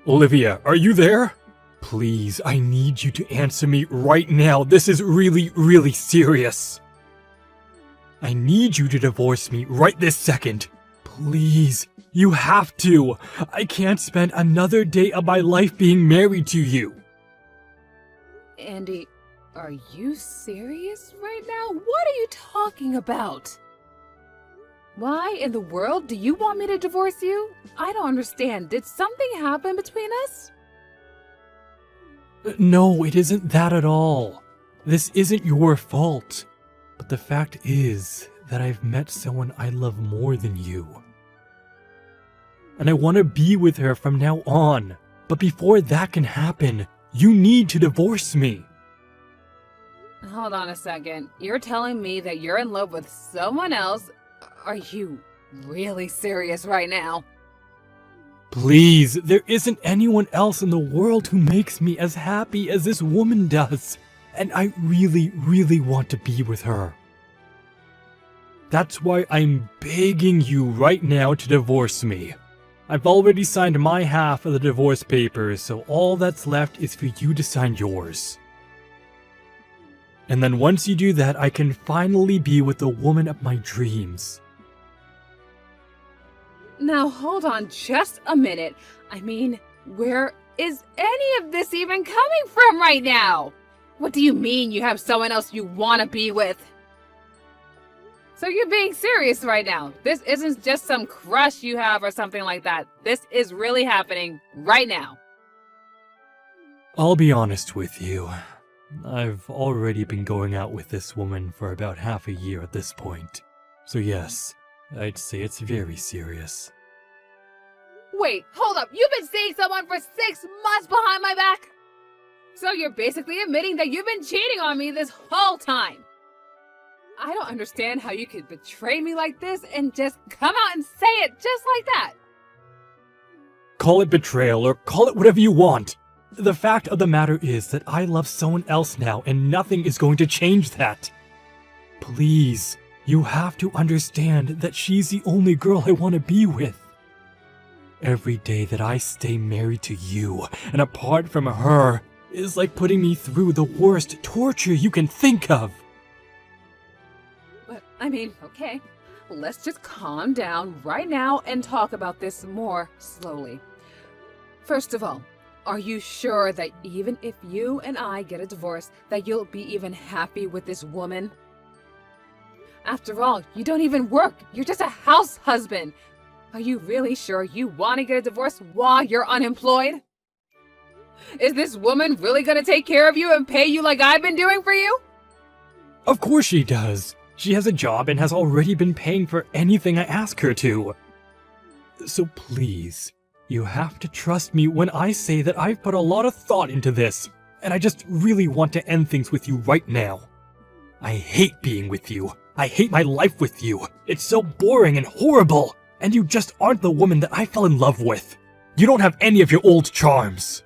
Olivia, are you there? Please, I need you to answer me right now. This is really, really serious. I need you to divorce me right this second. Please, you have to. I can't spend another day of my life being married to you. Andy, are you serious right now? What are you talking about? Why in the world do you want me to divorce you? I don't understand. Did something happen between us? No, it isn't that at all. This isn't your fault. But the fact is that I've met someone I love more than you. And I want to be with her from now on. But before that can happen, you need to divorce me. Hold on a second. You're telling me that you're in love with someone else? Are you really serious right now? Please, there isn't anyone else in the world who makes me as happy as this woman does. And I really, really want to be with her. That's why I'm begging you right now to divorce me. I've already signed my half of the divorce papers, so all that's left is for you to sign yours. And then once you do that, I can finally be with the woman of my dreams. Now hold on just a minute. I mean, where is any of this even coming from right now? What do you mean you have someone else you want to be with? So you're being serious right now. This isn't just some crush you have or something like that. This is really happening right now. I'll be honest with you. I've already been going out with this woman for about half a year at this point. So yes, I'd say it's very serious. Wait, hold up. You've been seeing someone for 6 months behind my back? So you're basically admitting that you've been cheating on me this whole time. I don't understand how you could betray me like this and just come out and say it just like that. Call it betrayal or call it whatever you want. The fact of the matter is that I love someone else now and nothing is going to change that. Please, you have to understand that she's the only girl I want to be with. Every day that I stay married to you and apart from her is like putting me through the worst torture you can think of. But, I mean, okay, let's just calm down right now and talk about this more slowly. First of all, are you sure that even if you and I get a divorce, that you'll be even happy with this woman? After all, you don't even work. You're just a house husband. Are you really sure you want to get a divorce while you're unemployed? Is this woman really going to take care of you and pay you like I've been doing for you? Of course she does. She has a job and has already been paying for anything I ask her to. So please, you have to trust me when I say that I've put a lot of thought into this, and I just really want to end things with you right now. I hate being with you. I hate my life with you. It's so boring and horrible, and you just aren't the woman that I fell in love with. You don't have any of your old charms.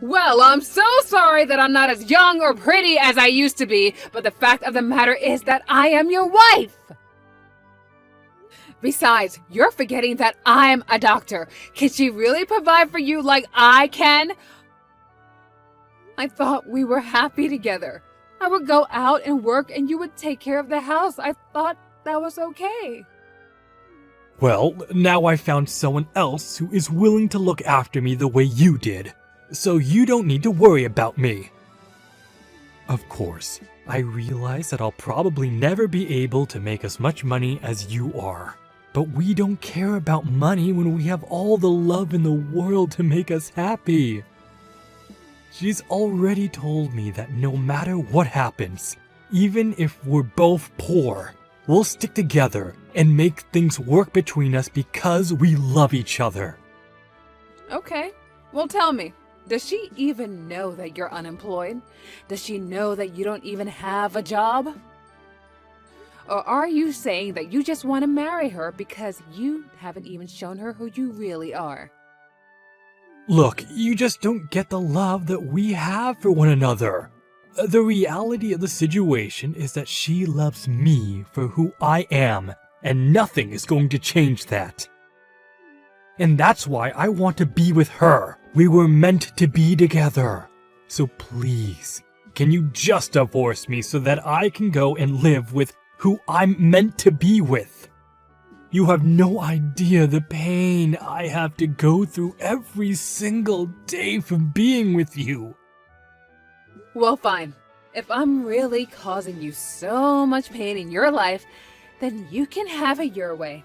Well, I'm so sorry that I'm not as young or pretty as I used to be, but the fact of the matter is that I am your wife. Besides, you're forgetting that I'm a doctor. Can she really provide for you like I can? I thought we were happy together. I would go out and work and you would take care of the house. I thought that was okay. Well, now I found someone else who is willing to look after me the way you did. So you don't need to worry about me. Of course, I realize that I'll probably never be able to make as much money as you are. But we don't care about money when we have all the love in the world to make us happy. She's already told me that no matter what happens, even if we're both poor, we'll stick together and make things work between us because we love each other. Okay, well tell me. Does she even know that you're unemployed? Does she know that you don't even have a job? Or are you saying that you just want to marry her because you haven't even shown her who you really are? Look, you just don't get the love that we have for one another. The reality of the situation is that she loves me for who I am, and nothing is going to change that. And that's why I want to be with her. We were meant to be together. So please, can you just divorce me so that I can go and live with who I'm meant to be with? You have no idea the pain I have to go through every single day from being with you. Well, fine. If I'm really causing you so much pain in your life, then you can have it your way.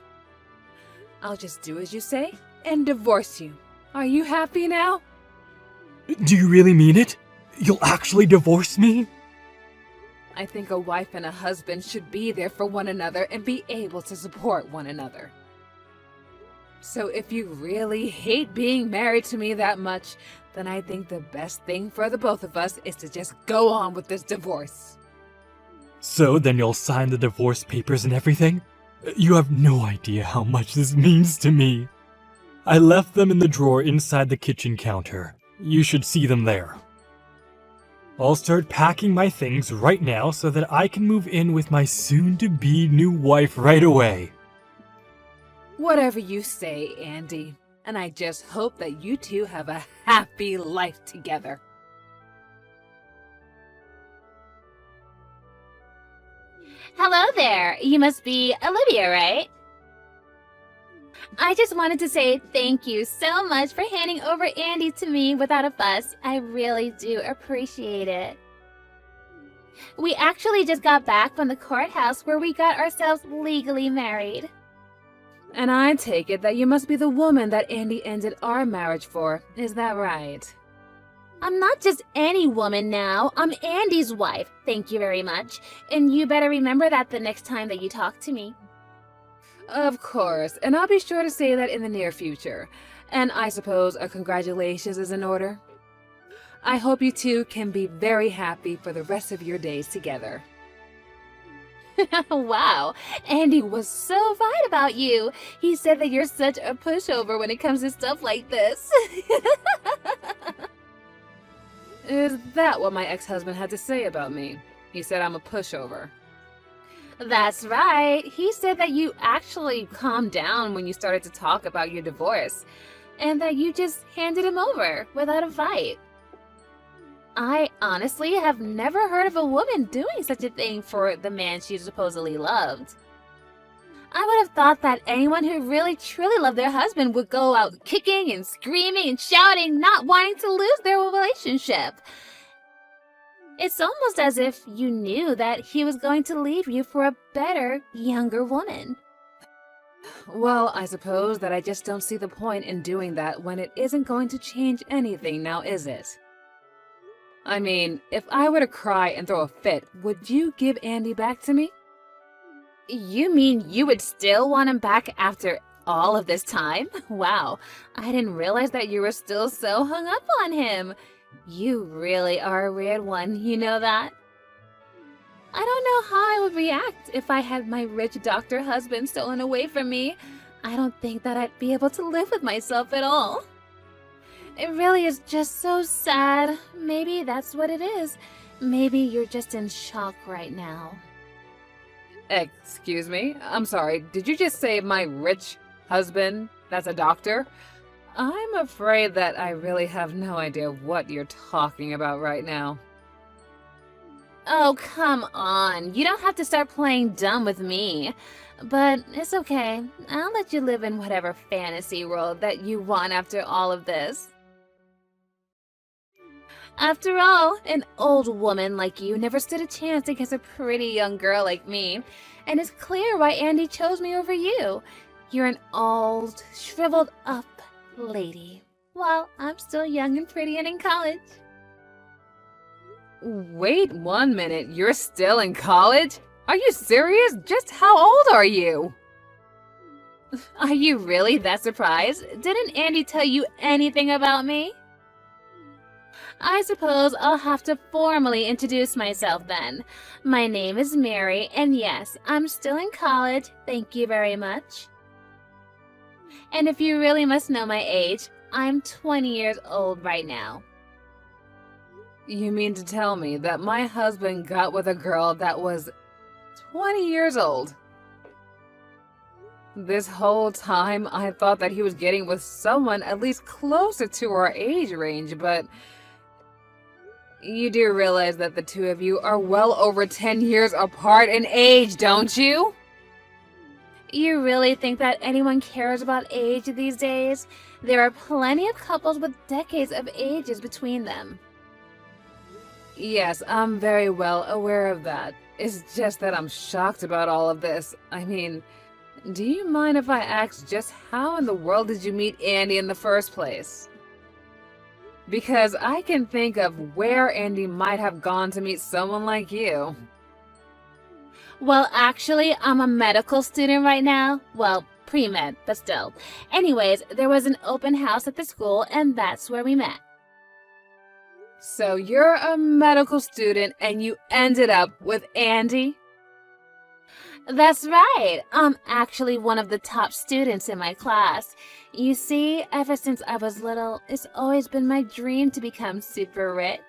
I'll just do as you say and divorce you. Are you happy now? Do you really mean it? You'll actually divorce me? I think a wife and a husband should be there for one another and be able to support one another. So if you really hate being married to me that much, then I think the best thing for the both of us is to just go on with this divorce. So then you'll sign the divorce papers and everything? You have no idea how much this means to me. I left them in the drawer inside the kitchen counter. You should see them there. I'll start packing my things right now so that I can move in with my soon-to-be new wife right away. Whatever you say, Andy. And I just hope that you two have a happy life together. Hello there. You must be Olivia, right? I just wanted to say thank you so much for handing over Andy to me without a fuss. I really do appreciate it. We actually just got back from the courthouse where we got ourselves legally married. And I take it that you must be the woman that Andy ended our marriage for. Is that right? I'm not just any woman now. I'm Andy's wife. Thank you very much. And you better remember that the next time that you talk to me. Of course, and I'll be sure to say that in the near future. And I suppose a congratulations is in order. I hope you two can be very happy for the rest of your days together. Wow, Andy was so right about you. He said that you're such a pushover when it comes to stuff like this. Is that what my ex-husband had to say about me? He said I'm a pushover. That's right. He said that you actually calmed down when you started to talk about your divorce, and that you just handed him over without a fight. I honestly have never heard of a woman doing such a thing for the man she supposedly loved. I would have thought that anyone who really truly loved their husband would go out kicking and screaming and shouting, not wanting to lose their relationship. It's almost as if you knew that he was going to leave you for a better, younger woman. Well, I suppose that I just don't see the point in doing that when it isn't going to change anything now, is it? I mean, if I were to cry and throw a fit, would you give Andy back to me? You mean you would still want him back after all of this time? Wow, I didn't realize that you were still so hung up on him. You really are a weird one, you know that? I don't know how I would react if I had my rich doctor husband stolen away from me. I don't think that I'd be able to live with myself at all. It really is just so sad. Maybe that's what it is. Maybe you're just in shock right now. Excuse me? I'm sorry, did you just say my rich husband that's a doctor? I'm afraid that I really have no idea what you're talking about right now. Oh, come on. You don't have to start playing dumb with me. But it's okay. I'll let you live in whatever fantasy world that you want after all of this. After all, an old woman like you never stood a chance against a pretty young girl like me, and it's clear why Andy chose me over you. You're an old, shriveled up lady, while I'm still young and pretty and in college. Wait 1 minute, you're still in college? Are you serious? Just how old are you? Are you really that surprised? Didn't Andy tell you anything about me? I suppose I'll have to formally introduce myself then. My name is Mary, and yes, I'm still in college, thank you very much. And if you really must know my age, I'm 20 years old right now. You mean to tell me that my husband got with a girl that was 20 years old? This whole time, I thought that he was getting with someone at least closer to our age range, but you do realize that the two of you are well over 10 years apart in age, don't you? You really think that anyone cares about age these days? There are plenty of couples with decades of ages between them. Yes, I'm very well aware of that. It's just that I'm shocked about all of this. I mean, do you mind if I ask just how in the world did you meet Andy in the first place? Because I can think of where Andy might have gone to meet someone like you. Well, actually, I'm a medical student right now. Well, pre-med, but still. Anyways, there was an open house at the school, and that's where we met. So you're a medical student and you ended up with Andy? That's right. I'm actually one of the top students in my class. You see, ever since I was little, it's always been my dream to become super rich.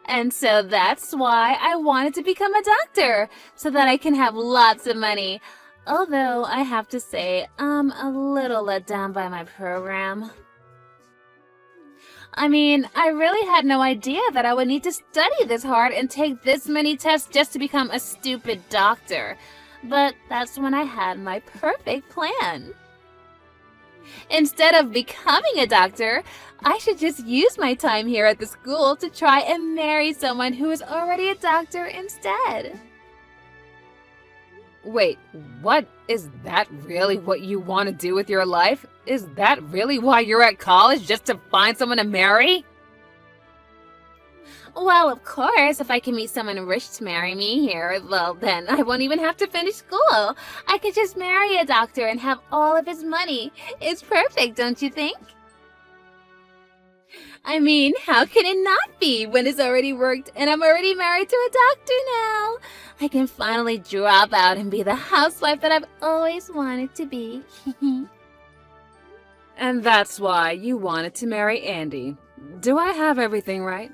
And so that's why I wanted to become a doctor, so that I can have lots of money. Although I have to say, I'm a little let down by my program. I mean, I really had no idea that I would need to study this hard and take this many tests just to become a stupid doctor. But that's when I had my perfect plan. Instead of becoming a doctor, I should just use my time here at the school to try and marry someone who is already a doctor instead. Wait, what? Is that really what you want to do with your life? Is that really why you're at college, just to find someone to marry? Well, of course, if I can meet someone rich to marry me here, well, then I won't even have to finish school. I could just marry a doctor and have all of his money. It's perfect, don't you think? I mean, how can it not be when it's already worked and I'm already married to a doctor now? I can finally drop out and be the housewife that I've always wanted to be. And that's why you wanted to marry Andy. Do I have everything right?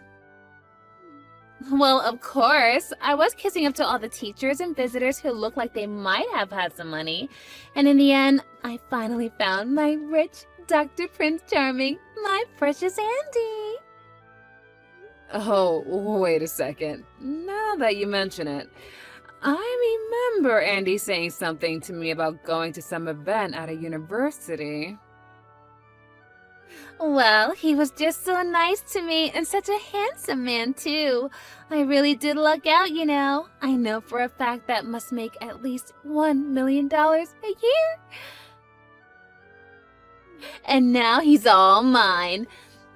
Well, of course. I was kissing up to all the teachers and visitors who looked like they might have had some money. And in the end, I finally found my rich Dr. Prince Charming, my precious Andy. Oh, wait a second. Now that you mention it, I remember Andy saying something to me about going to some event at a university. Well, he was just so nice to me and such a handsome man, too. I really did luck out, you know. I know for a fact that must make at least $1 million a year. And now he's all mine.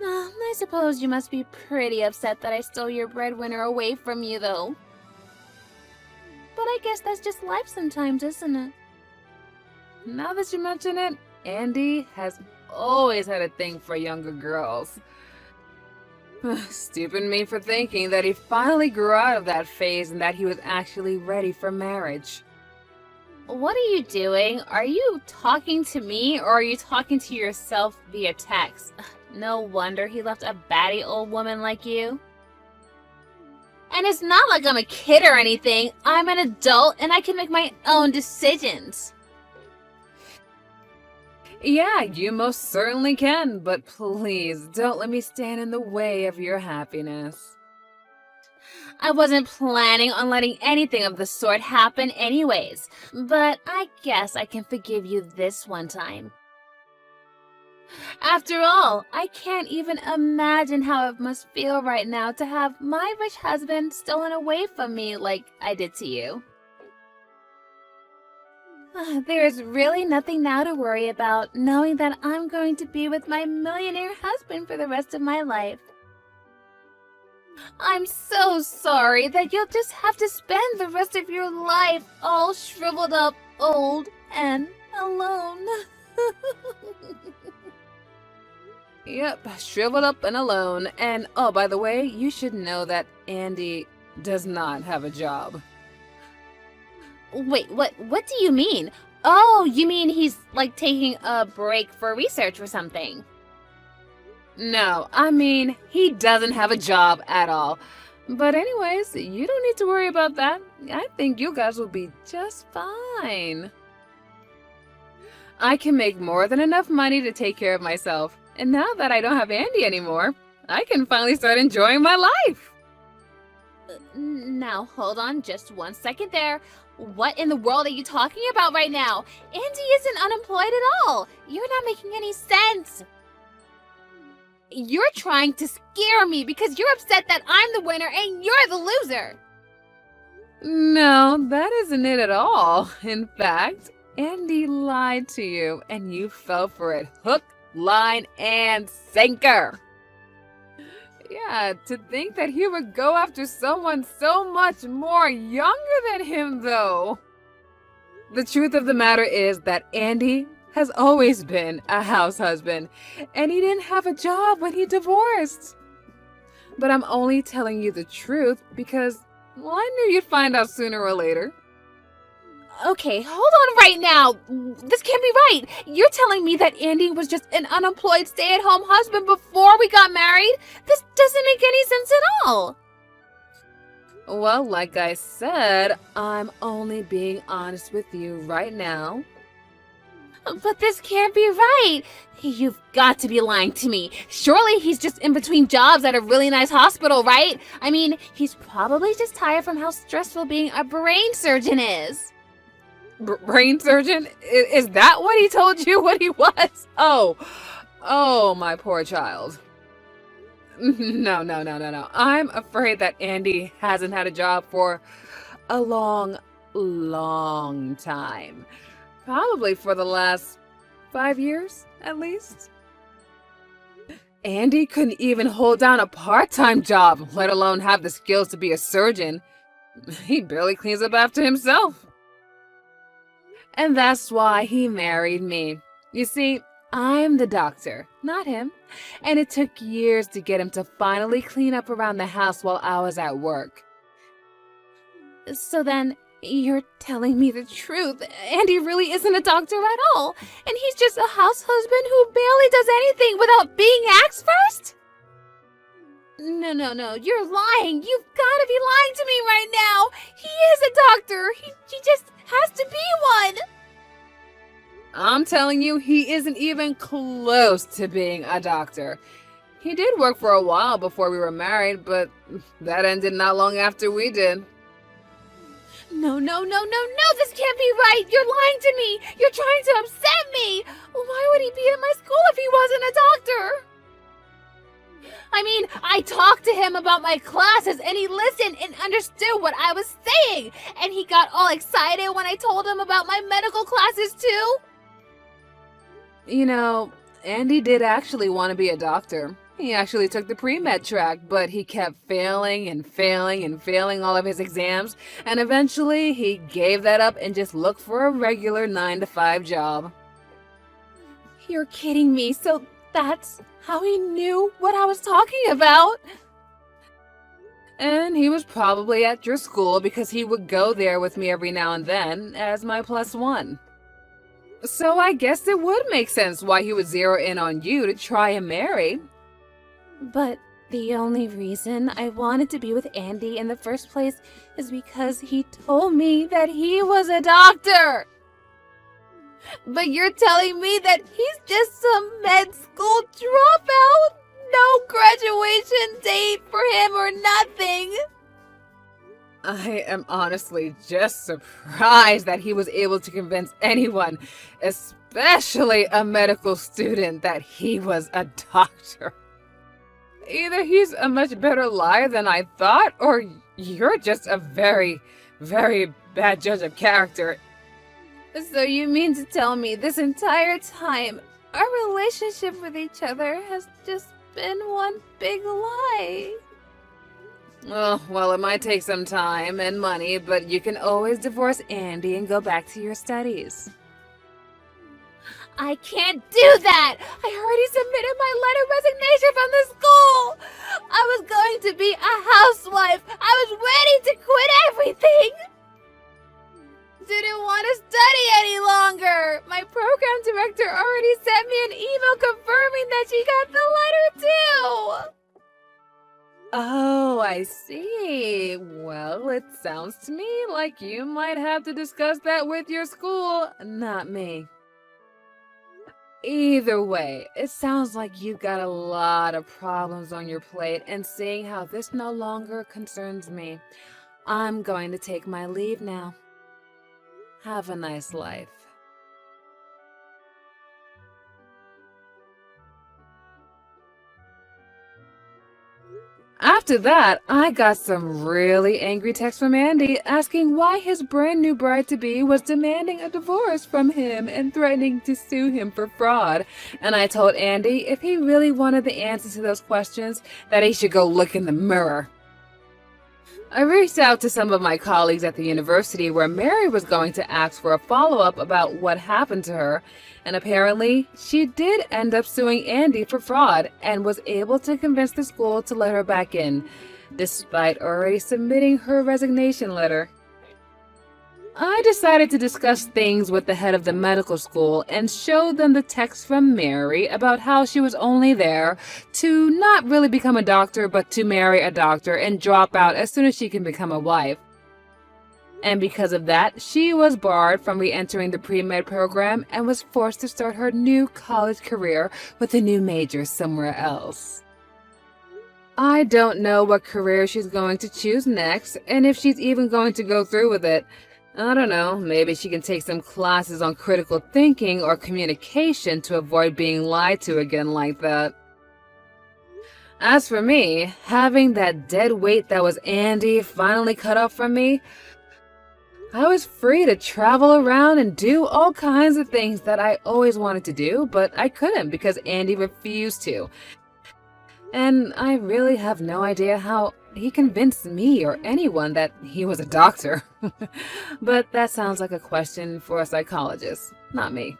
I suppose you must be pretty upset that I stole your breadwinner away from you, though. But I guess that's just life sometimes, isn't it? Now that you mention it, Andy has always had a thing for younger girls. Stupid me for thinking that he finally grew out of that phase and that he was actually ready for marriage. What are you doing? Are you talking to me or are you talking to yourself via text? No wonder he left a batty old woman like you. And it's not like I'm a kid or anything. I'm an adult and I can make my own decisions. Yeah, you most certainly can, but please don't let me stand in the way of your happiness. I wasn't planning on letting anything of the sort happen anyways, but I guess I can forgive you this one time. After all, I can't even imagine how it must feel right now to have my rich husband stolen away from me like I did to you. There is really nothing now to worry about, knowing that I'm going to be with my millionaire husband for the rest of my life. I'm so sorry that you'll just have to spend the rest of your life all shriveled up, old, and alone. Yep, shriveled up and alone. And oh, by the way, you should know that Andy does not have a job. Wait, what do you mean? Oh, you mean he's like taking a break for research or something? No, I mean, he doesn't have a job at all. But anyways, you don't need to worry about that. I think you guys will be just fine. I can make more than enough money to take care of myself. And now that I don't have Andy anymore, I can finally start enjoying my life. Now, hold on just 1 second there. What in the world are you talking about right now? Andy isn't unemployed at all. You're not making any sense. You're trying to scare me because you're upset that I'm the winner and you're the loser. No, that isn't it at all. In fact, Andy lied to you and you fell for it. Hook, line, and sinker. Yeah, to think that he would go after someone so much more younger than him, though. The truth of the matter is that Andy has always been a house husband, and he didn't have a job when he divorced. But I'm only telling you the truth because, well, I knew you'd find out sooner or later. Okay, hold on right now. This can't be right. You're telling me that Andy was just an unemployed stay-at-home husband before we got married? This doesn't make any sense at all. Well, like I said, I'm only being honest with you right now. But this can't be right. You've got to be lying to me. Surely he's just in between jobs at a really nice hospital, right? I mean, he's probably just tired from how stressful being a brain surgeon is. Brain surgeon? Is that what he told you what he was? Oh, my poor child. No. I'm afraid that Andy hasn't had a job for a long time. Probably for the last 5 years, at least. Andy couldn't even hold down a part-time job, let alone have the skills to be a surgeon. He barely cleans up after himself. And that's why he married me. You see, I'm the doctor, not him. And it took years to get him to finally clean up around the house while I was at work. So then, you're telling me the truth. Andy really isn't a doctor at all. And he's just a house husband who barely does anything without being asked first? No. You're lying. You've got to be lying to me right now. He is a doctor. He just has to be one. I'm telling you, he isn't even close to being a doctor. He did work for a while before we were married, but that ended not long after we did. No, this can't be right. You're lying to me. You're trying to upset me. Why would he be at my school if he wasn't a doctor? I mean, I talked to him about my classes and he listened and understood what I was saying. And he got all excited when I told him about my medical classes too. You know, Andy did actually want to be a doctor. He actually took the pre-med track, but he kept failing all of his exams, and eventually he gave that up and just looked for a regular 9-to-5 job. You're kidding me, so that's how he knew what I was talking about? And he was probably at your school because he would go there with me every now and then as my +1. So I guess it would make sense why he would zero in on you to try and marry. But the only reason I wanted to be with Andy in the first place is because he told me that he was a doctor. But you're telling me that he's just some med school dropout? No graduation date for him or nothing? I am honestly just surprised that he was able to convince anyone, especially a medical student, that he was a doctor. Either he's a much better liar than I thought, or you're just a very, very bad judge of character. So you mean to tell me this entire time, our relationship with each other has just been one big lie? Oh, well, it might take some time and money, but you can always divorce Andy and go back to your studies. I can't do that! I already submitted my letter of resignation from the school! I was going to be a housewife! I was ready to quit everything! Didn't want to study any longer! My program director already sent me an email confirming that she got the letter too! Oh, I see. Well, it sounds to me like you might have to discuss that with your school, not me. Either way, it sounds like you've got a lot of problems on your plate, and seeing how this no longer concerns me, I'm going to take my leave now. Have a nice life. After that, I got some really angry texts from Andy asking why his brand new bride-to-be was demanding a divorce from him and threatening to sue him for fraud. And I told Andy if he really wanted the answers to those questions, that he should go look in the mirror. I reached out to some of my colleagues at the university where Mary was going to ask for a follow-up about what happened to her, and apparently she did end up suing Andy for fraud and was able to convince the school to let her back in, despite already submitting her resignation letter. I decided to discuss things with the head of the medical school and showed them the text from Mary about how she was only there to not really become a doctor, but to marry a doctor and drop out as soon as she can become a wife. And because of that, she was barred from re-entering the pre-med program and was forced to start her new college career with a new major somewhere else. I don't know what career she's going to choose next, and if she's even going to go through with it. I don't know, maybe she can take some classes on critical thinking or communication to avoid being lied to again like that. As for me, having that dead weight that was Andy finally cut off from me, I was free to travel around and do all kinds of things that I always wanted to do, but I couldn't because Andy refused to. And I really have no idea how he convinced me or anyone that he was a doctor. But that sounds like a question for a psychologist, not me.